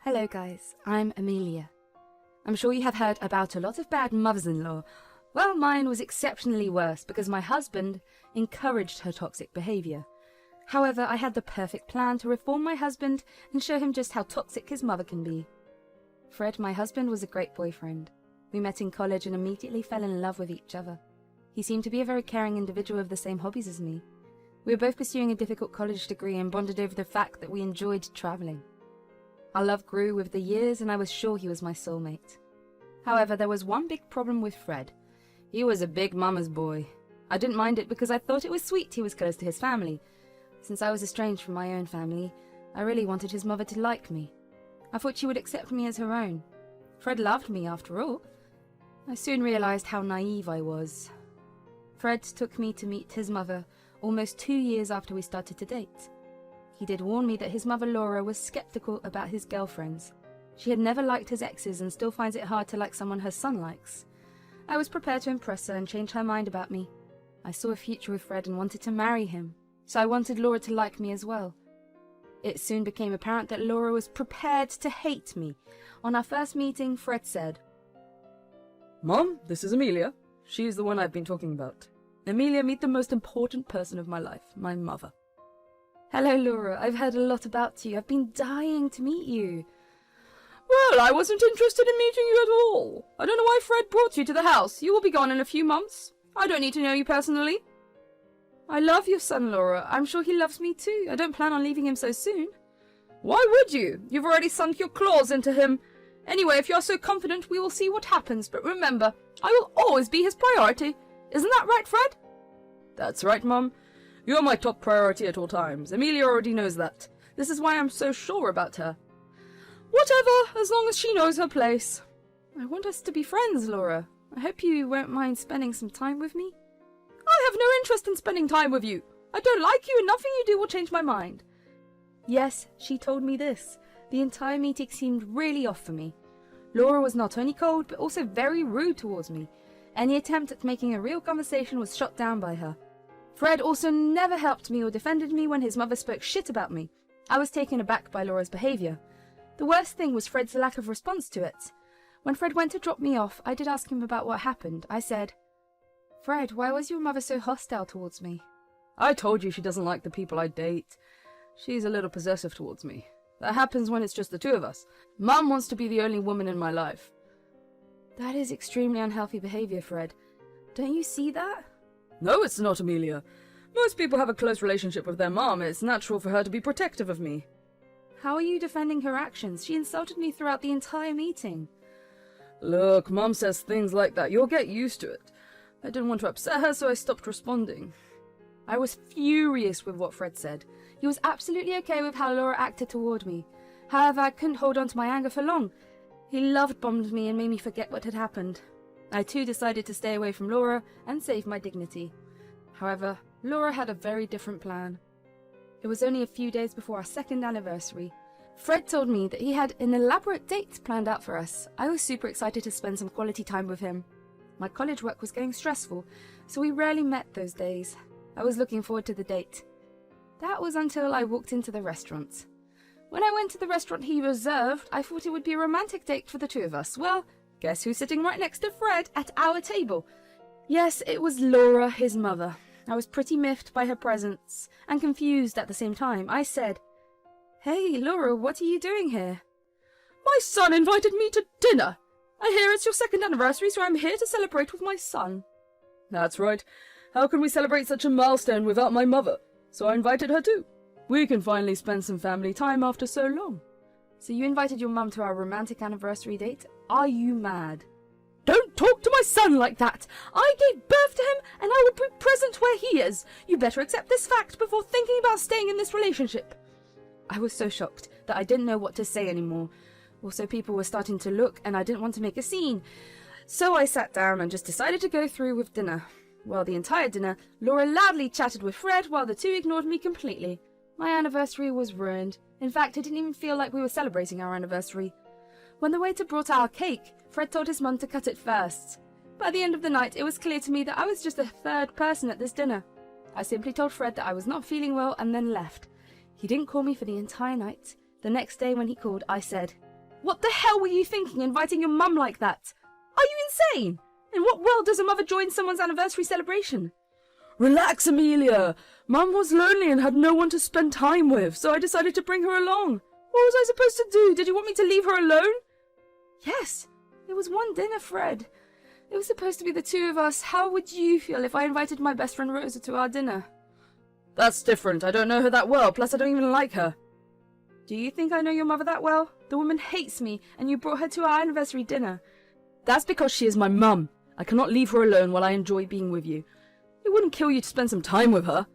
Hello guys, I'm Amelia. I'm sure you have heard about a lot of bad mothers-in-law. Well, mine was exceptionally worse because my husband encouraged her toxic behaviour. However, I had the perfect plan to reform my husband and show him just how toxic his mother can be. Fred, my husband, was a great boyfriend. We met in college and immediately fell in love with each other. He seemed to be a very caring individual with the same hobbies as me. We were both pursuing a difficult college degree and bonded over the fact that we enjoyed travelling. Our love grew with the years and I was sure he was my soulmate. However, there was one big problem with Fred. He was a big mama's boy. I didn't mind it because I thought it was sweet he was close to his family. Since I was estranged from my own family, I really wanted his mother to like me. I thought she would accept me as her own. Fred loved me after all. I soon realised how naive I was. Fred took me to meet his mother almost 2 years after we started to date. He did warn me that his mother Laura was sceptical about his girlfriends. She had never liked his exes and still finds it hard to like someone her son likes. I was prepared to impress her and change her mind about me. I saw a future with Fred and wanted to marry him, so I wanted Laura to like me as well. It soon became apparent that Laura was prepared to hate me. On our first meeting, Fred said, "Mom, this is Amelia. She's the one I've been talking about. Amelia, meet the most important person of my life, my mother." "Hello, Laura. I've heard a lot about you. I've been dying to meet you." "Well, I wasn't interested in meeting you at all. I don't know why Fred brought you to the house. You will be gone in a few months. I don't need to know you personally." "I love your son, Laura. I'm sure he loves me too. I don't plan on leaving him so soon." "Why would you? You've already sunk your claws into him. Anyway, if you're so confident, we will see what happens. But remember, I will always be his priority. Isn't that right, Fred?" "That's right, Mum. You're my top priority at all times. Amelia already knows that. This is why I'm so sure about her." "Whatever, as long as she knows her place." "I want us to be friends, Laura. I hope you won't mind spending some time with me." "I have no interest in spending time with you. I don't like you and nothing you do will change my mind." Yes, she told me this. The entire meeting seemed really off for me. Laura was not only cold, but also very rude towards me. Any attempt at making a real conversation was shot down by her. Fred also never helped me or defended me when his mother spoke shit about me. I was taken aback by Laura's behaviour. The worst thing was Fred's lack of response to it. When Fred went to drop me off, I did ask him about what happened. I said, "Fred, why was your mother so hostile towards me?" "I told you she doesn't like the people I date. She's a little possessive towards me. That happens when it's just the two of us. Mum wants to be the only woman in my life." "That is extremely unhealthy behaviour, Fred. Don't you see that?" "No, it's not, Amelia. Most people have a close relationship with their mom. It's natural for her to be protective of me." "How are you defending her actions? She insulted me throughout the entire meeting." "Look, Mum says things like that. You'll get used to it. I didn't want to upset her, so I stopped responding." I was furious with what Fred said. He was absolutely okay with how Laura acted toward me. However, I couldn't hold on to my anger for long. He love-bombed me and made me forget what had happened. I too decided to stay away from Laura and save my dignity. However, Laura had a very different plan. It was only a few days before our second anniversary. Fred told me that he had an elaborate date planned out for us. I was super excited to spend some quality time with him. My college work was getting stressful, so we rarely met those days. I was looking forward to the date. That was until I walked into the restaurant. When I went to the restaurant he reserved, I thought it would be a romantic date for the two of us. Well, guess who's sitting right next to Fred at our table? Yes, it was Laura, his mother. I was pretty miffed by her presence and confused at the same time. I said, "Hey, Laura, what are you doing here?" "My son invited me to dinner. I hear it's your second anniversary, so I'm here to celebrate with my son." "That's right. How can we celebrate such a milestone without my mother? So I invited her too. We can finally spend some family time after so long." "So you invited your mum to our romantic anniversary date? Are you mad?" "Don't talk to my son like that! I gave birth to him and I will be present where he is. You better accept this fact before thinking about staying in this relationship." I was so shocked that I didn't know what to say anymore. Also, people were starting to look and I didn't want to make a scene. So I sat down and just decided to go through with dinner. Well, the entire dinner, Laura loudly chatted with Fred while the two ignored me completely. My anniversary was ruined. In fact, it didn't even feel like we were celebrating our anniversary. When the waiter brought our cake, Fred told his mum to cut it first. By the end of the night, it was clear to me that I was just the third person at this dinner. I simply told Fred that I was not feeling well and then left. He didn't call me for the entire night. The next day when he called, I said, What the hell were you thinking, inviting your mum like that? Are you insane? In what world does a mother join someone's anniversary celebration? Relax, Amelia. Mum was lonely and had no one to spend time with, so I decided to bring her along. What was I supposed to do? Did you want me to leave her alone? Yes, it was one dinner, Fred. It was supposed to be the two of us. How would you feel if I invited my best friend Rosa to our dinner? That's different. I don't know her that well, plus I don't even like her. Do you think I know your mother that well? The woman hates me, and you brought her to our anniversary dinner. That's because she is my mum. I cannot leave her alone while I enjoy being with you. It wouldn't kill you to spend some time with her.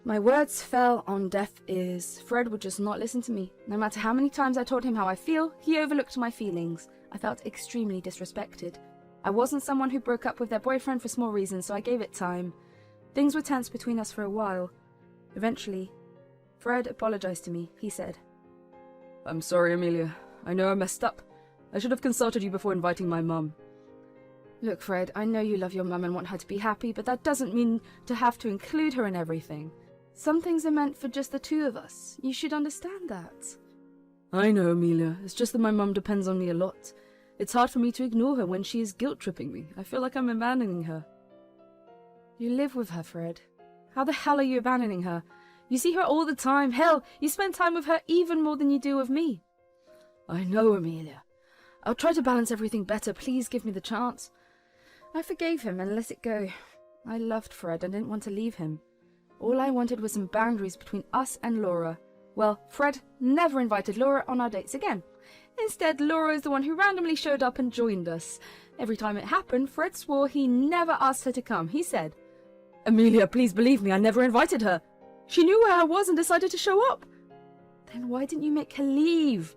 My words fell on deaf ears. Fred would just not listen to me. No matter how many times I told him how I feel, he overlooked my feelings. I felt extremely disrespected. I wasn't someone who broke up with their boyfriend for small reasons, so I gave it time. Things were tense between us for a while. Eventually, Fred apologized to me. He said, I'm sorry, Amelia. I know I messed up. I should have consulted you before inviting my mum. Look, Fred, I know you love your mum and want her to be happy, but that doesn't mean to have to include her in everything. Some things are meant for just the two of us. You should understand that. I know, Amelia. It's just that my mum depends on me a lot. It's hard for me to ignore her when she is guilt-tripping me. I feel like I'm abandoning her. You live with her, Fred. How the hell are you abandoning her? You see her all the time. Hell, you spend time with her even more than you do with me. I know, Amelia. I'll try to balance everything better. Please give me the chance. I forgave him and let it go. I loved Fred and didn't want to leave him. All I wanted was some boundaries between us and Laura. Well, Fred never invited Laura on our dates again. Instead, Laura is the one who randomly showed up and joined us. Every time it happened, Fred swore he never asked her to come. He said, Amelia, please believe me, I never invited her. She knew where I was and decided to show up. Then why didn't you make her leave?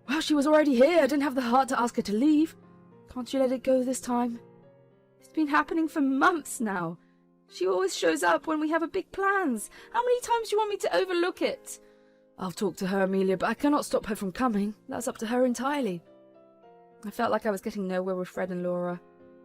Well, she was already here. I didn't have the heart to ask her to leave. Can't you let it go this time? It's been happening for months now. She always shows up when we have a big plans. How many times do you want me to overlook it? I'll talk to her, Amelia, but I cannot stop her from coming. That's up to her entirely. I felt like I was getting nowhere with Fred and Laura.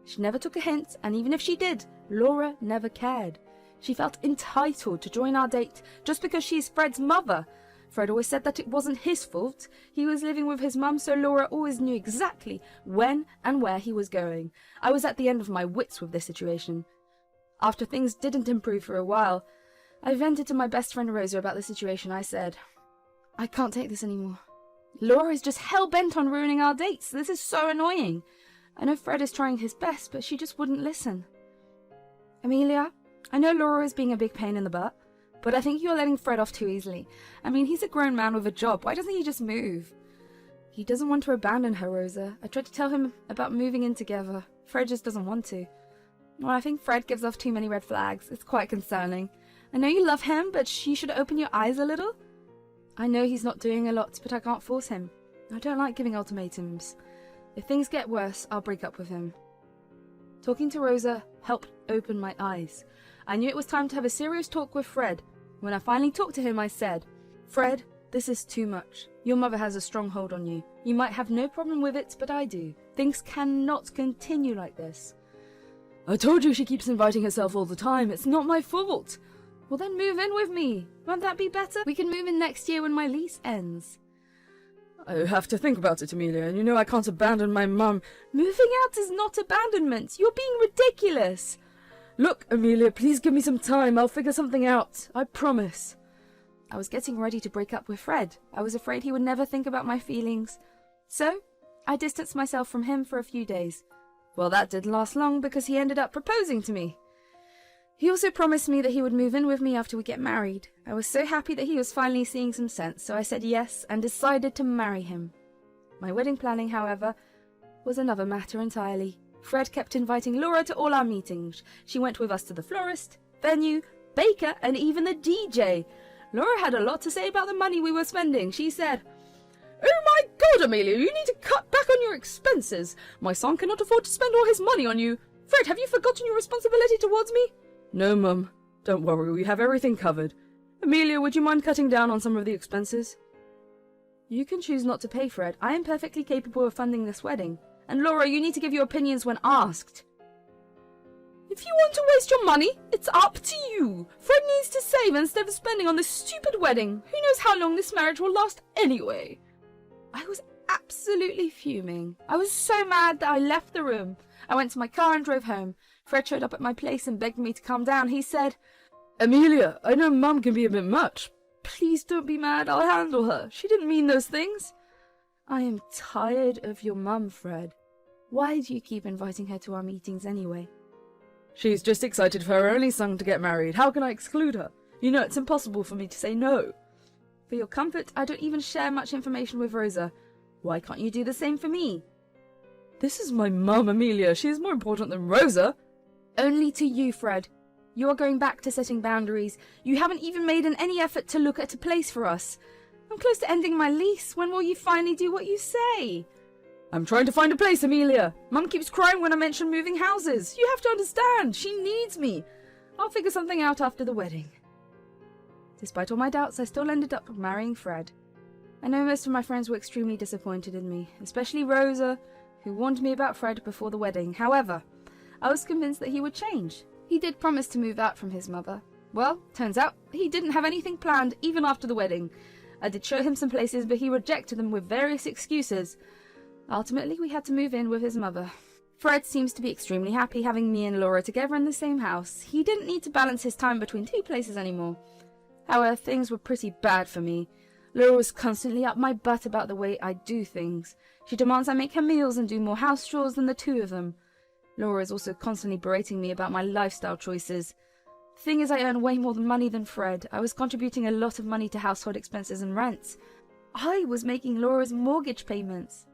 She never took a hint, and even if she did, Laura never cared. She felt entitled to join our date just because she is Fred's mother. Fred always said that it wasn't his fault. He was living with his mum, so Laura always knew exactly when and where he was going. I was at the end of my wits with this situation. After things didn't improve for a while, I vented to my best friend Rosa about the situation. I said, I can't take this anymore. Laura is just hell-bent on ruining our dates. This is so annoying. I know Fred is trying his best, but she just wouldn't listen. Amelia, I know Laura is being a big pain in the butt, but I think you're letting Fred off too easily. I mean, he's a grown man with a job. Why doesn't he just move? He doesn't want to abandon her, Rosa. I tried to tell him about moving in together. Fred just doesn't want to. Well, I think Fred gives off too many red flags. It's quite concerning. I know you love him, but you should open your eyes a little. I know he's not doing a lot, but I can't force him. I don't like giving ultimatums. If things get worse, I'll break up with him. Talking to Rosa helped open my eyes. I knew it was time to have a serious talk with Fred. When I finally talked to him, I said, Fred, this is too much. Your mother has a strong hold on you. You might have no problem with it, but I do. Things cannot continue like this. I told you she keeps inviting herself all the time. It's not my fault. Well, then move in with me. Won't that be better? We can move in next year when my lease ends. I have to think about it, Amelia, and you know I can't abandon my mum. Moving out is not abandonment. You're being ridiculous. Look, Amelia, please give me some time. I'll figure something out. I promise. I was getting ready to break up with Fred. I was afraid he would never think about my feelings. So, I distanced myself from him for a few days. Well, that didn't last long because he ended up proposing to me. He also promised me that he would move in with me after we get married. I was so happy that he was finally seeing some sense, so I said yes and decided to marry him. My wedding planning, however, was another matter entirely. Fred kept inviting Laura to all our meetings. She went with us to the florist, venue, baker, and even the DJ. Laura had a lot to say about the money we were spending. She said, Oh my God, Amelia, you need to cut back on your expenses. My son cannot afford to spend all his money on you. Fred, have you forgotten your responsibility towards me? No, Mum. Don't worry, we have everything covered. Amelia, would you mind cutting down on some of the expenses? You can choose not to pay, Fred. I am perfectly capable of funding this wedding. And Laura, you need to give your opinions when asked. If you want to waste your money, it's up to you. Fred needs to save instead of spending on this stupid wedding. Who knows how long this marriage will last anyway? I was absolutely fuming. I was so mad that I left the room. I went to my car and drove home. Fred showed up at my place and begged me to calm down. He said, "Amelia, I know Mum can be a bit much. Please don't be mad, I'll handle her. She didn't mean those things." I am tired of your mum, Fred. Why do you keep inviting her to our meetings anyway? She's just excited for her only son to get married. How can I exclude her? You know it's impossible for me to say no. For your comfort, I don't even share much information with Rosa. Why can't you do the same for me? This is my mum, Amelia. She is more important than Rosa. Only to you, Fred. You are going back to setting boundaries. You haven't even made any effort to look at a place for us. I'm close to ending my lease. When will you finally do what you say? I'm trying to find a place, Amelia. Mum keeps crying when I mention moving houses. You have to understand. She needs me. I'll figure something out after the wedding. Despite all my doubts, I still ended up marrying Fred. I know most of my friends were extremely disappointed in me, especially Rosa, who warned me about Fred before the wedding. However, I was convinced that he would change. He did promise to move out from his mother. Well, turns out he didn't have anything planned even after the wedding. I did show him some places, but he rejected them with various excuses. Ultimately, we had to move in with his mother. Fred seems to be extremely happy having me and Laura together in the same house. He didn't need to balance his time between two places anymore. However, things were pretty bad for me. Laura was constantly up my butt about the way I do things. She demands I make her meals and do more house chores than the two of them. Laura is also constantly berating me about my lifestyle choices. The thing is, I earn way more money than Fred. I was contributing a lot of money to household expenses and rents. I was making Laura's mortgage payments.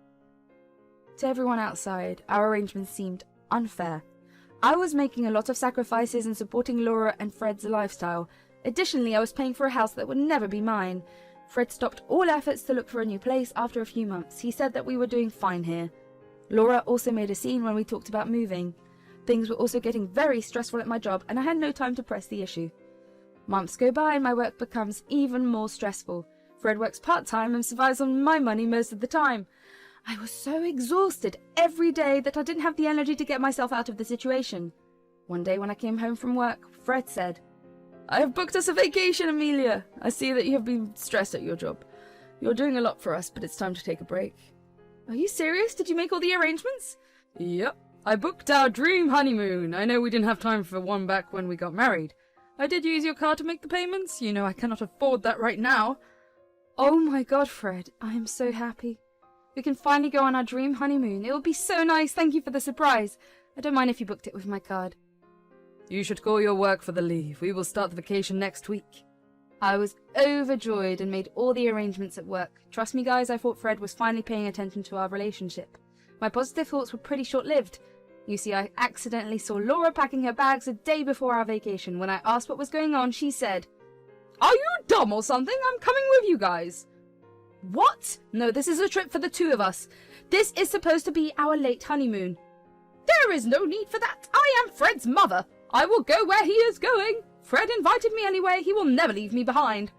To everyone outside, our arrangement seemed unfair. I was making a lot of sacrifices and supporting Laura and Fred's lifestyle. Additionally, I was paying for a house that would never be mine. Fred stopped all efforts to look for a new place after a few months. He said that we were doing fine here. Laura also made a scene when we talked about moving. Things were also getting very stressful at my job, and I had no time to press the issue. Months go by and my work becomes even more stressful. Fred works part-time and survives on my money most of the time. I was so exhausted every day that I didn't have the energy to get myself out of the situation. One day when I came home from work, Fred said, "I have booked us a vacation, Amelia. I see that you have been stressed at your job. You're doing a lot for us, but it's time to take a break." Are you serious? Did you make all the arrangements? Yep. I booked our dream honeymoon. I know we didn't have time for one back when we got married. I did use your card to make the payments. You know I cannot afford that right now. Oh my god, Fred. I am so happy. We can finally go on our dream honeymoon. It will be so nice. Thank you for the surprise. I don't mind if you booked it with my card. You should call your work for the leave. We will start the vacation next week. I was overjoyed and made all the arrangements at work. Trust me, guys, I thought Fred was finally paying attention to our relationship. My positive thoughts were pretty short-lived. You see, I accidentally saw Laura packing her bags a day before our vacation. When I asked what was going on, she said, "Are you dumb or something? I'm coming with you guys." What? No, this is a trip for the two of us. This is supposed to be our late honeymoon. There is no need for that. I am Fred's mother. I will go where he is going. Fred invited me anyway. He will never leave me behind.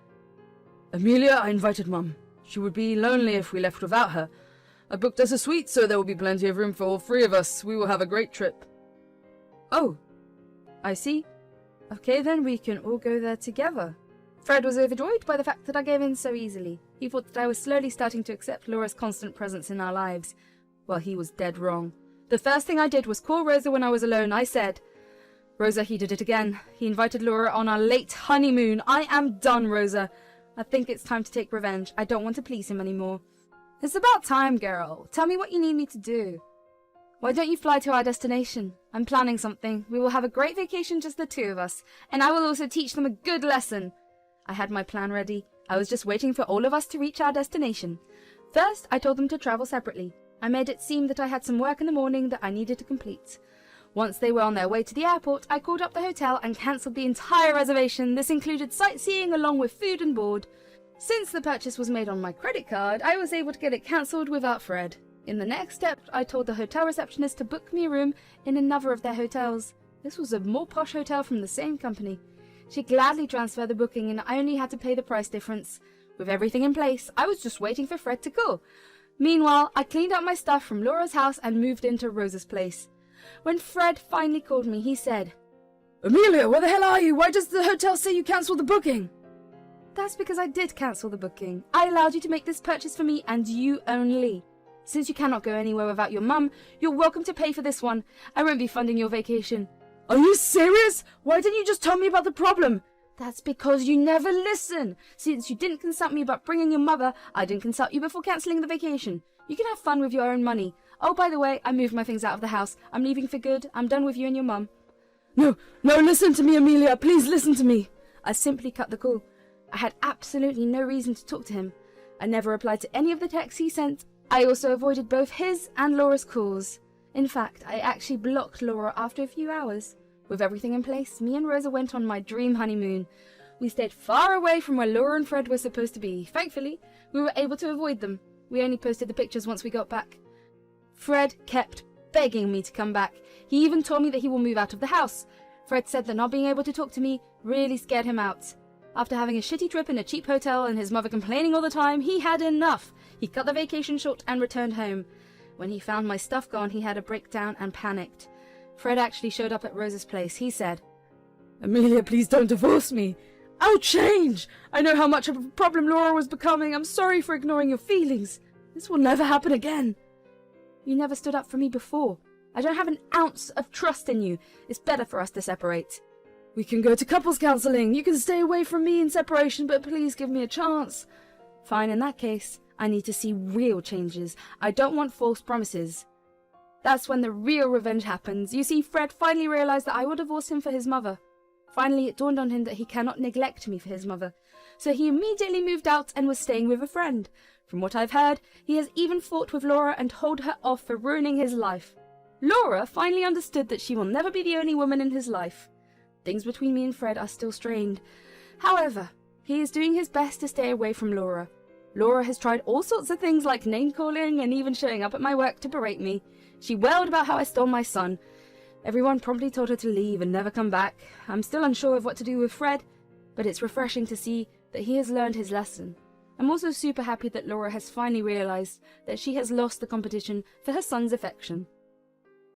Amelia, I invited Mum. She would be lonely if we left without her. I booked us a suite, so there will be plenty of room for all three of us. We will have a great trip. Oh, I see. Okay, then we can all go there together. Fred was overjoyed by the fact that I gave in so easily. He thought that I was slowly starting to accept Laura's constant presence in our lives. Well, he was dead wrong. The first thing I did was call Rosa when I was alone. I said, "Rosa, he did it again. He invited Laura on our late honeymoon. I am done, Rosa. I think it's time to take revenge. I don't want to please him anymore." "It's about time, girl. Tell me what you need me to do." "Why don't you fly to our destination? I'm planning something. We will have a great vacation, just the two of us, and I will also teach them a good lesson." I had my plan ready. I was just waiting for all of us to reach our destination. First, I told them to travel separately. I made it seem that I had some work in the morning that I needed to complete. Once they were on their way to the airport, I called up the hotel and cancelled the entire reservation. This included sightseeing along with food and board. Since the purchase was made on my credit card, I was able to get it cancelled without Fred. In the next step, I told the hotel receptionist to book me a room in another of their hotels. This was a more posh hotel from the same company. She gladly transferred the booking and I only had to pay the price difference. With everything in place, I was just waiting for Fred to call. Meanwhile, I cleaned up my stuff from Laura's house and moved into Rosa's place. When Fred finally called me, he said, "Amelia, where the hell are you? Why does the hotel say you cancelled the booking?" "That's because I did cancel the booking. I allowed you to make this purchase for me and you only. Since you cannot go anywhere without your mum, you're welcome to pay for this one. I won't be funding your vacation. Are you serious? Why didn't you just tell me about the problem? That's because you never listen. Since you didn't consult me about bringing your mother, I didn't consult you before cancelling the vacation. You can have fun with your own money. Oh, by the way, I moved my things out of the house. I'm leaving for good. I'm done with you and your mum. No, listen to me, Amelia. Please listen to me. I simply cut the call. I had absolutely no reason to talk to him. I never replied to any of the texts he sent. I also avoided both his and Laura's calls. In fact, I actually blocked Laura after a few hours. With everything in place, me and Rosa went on my dream honeymoon. We stayed far away from where Laura and Fred were supposed to be. Thankfully, we were able to avoid them. We only posted the pictures once we got back. Fred kept begging me to come back. He even told me that he will move out of the house. Fred said that not being able to talk to me really scared him out. After having a shitty trip in a cheap hotel and his mother complaining all the time, he had enough. He cut the vacation short and returned home. When he found my stuff gone, he had a breakdown and panicked. Fred actually showed up at Rosa's place. He said, Amelia, please don't divorce me. I'll change. I know how much of a problem Laura was becoming. I'm sorry for ignoring your feelings. This will never happen again. You never stood up for me before. I don't have an ounce of trust in you. It's better for us to separate. We can go to couples counselling. You can stay away from me in separation, but please give me a chance. Fine, in that case, I need to see real changes. I don't want false promises. That's when the real revenge happens. You see, Fred finally realized that I will divorce him for his mother. Finally, it dawned on him that he cannot neglect me for his mother. So he immediately moved out and was staying with a friend. From what I've heard, he has even fought with Laura and told her off for ruining his life. Laura finally understood that she will never be the only woman in his life. Things between me and Fred are still strained. However, he is doing his best to stay away from Laura. Laura has tried all sorts of things like name-calling and even showing up at my work to berate me. She wailed about how I stole my son. Everyone promptly told her to leave and never come back. I'm still unsure of what to do with Fred, but it's refreshing to see that he has learned his lesson. I'm also super happy that Laura has finally realized that she has lost the competition for her son's affection.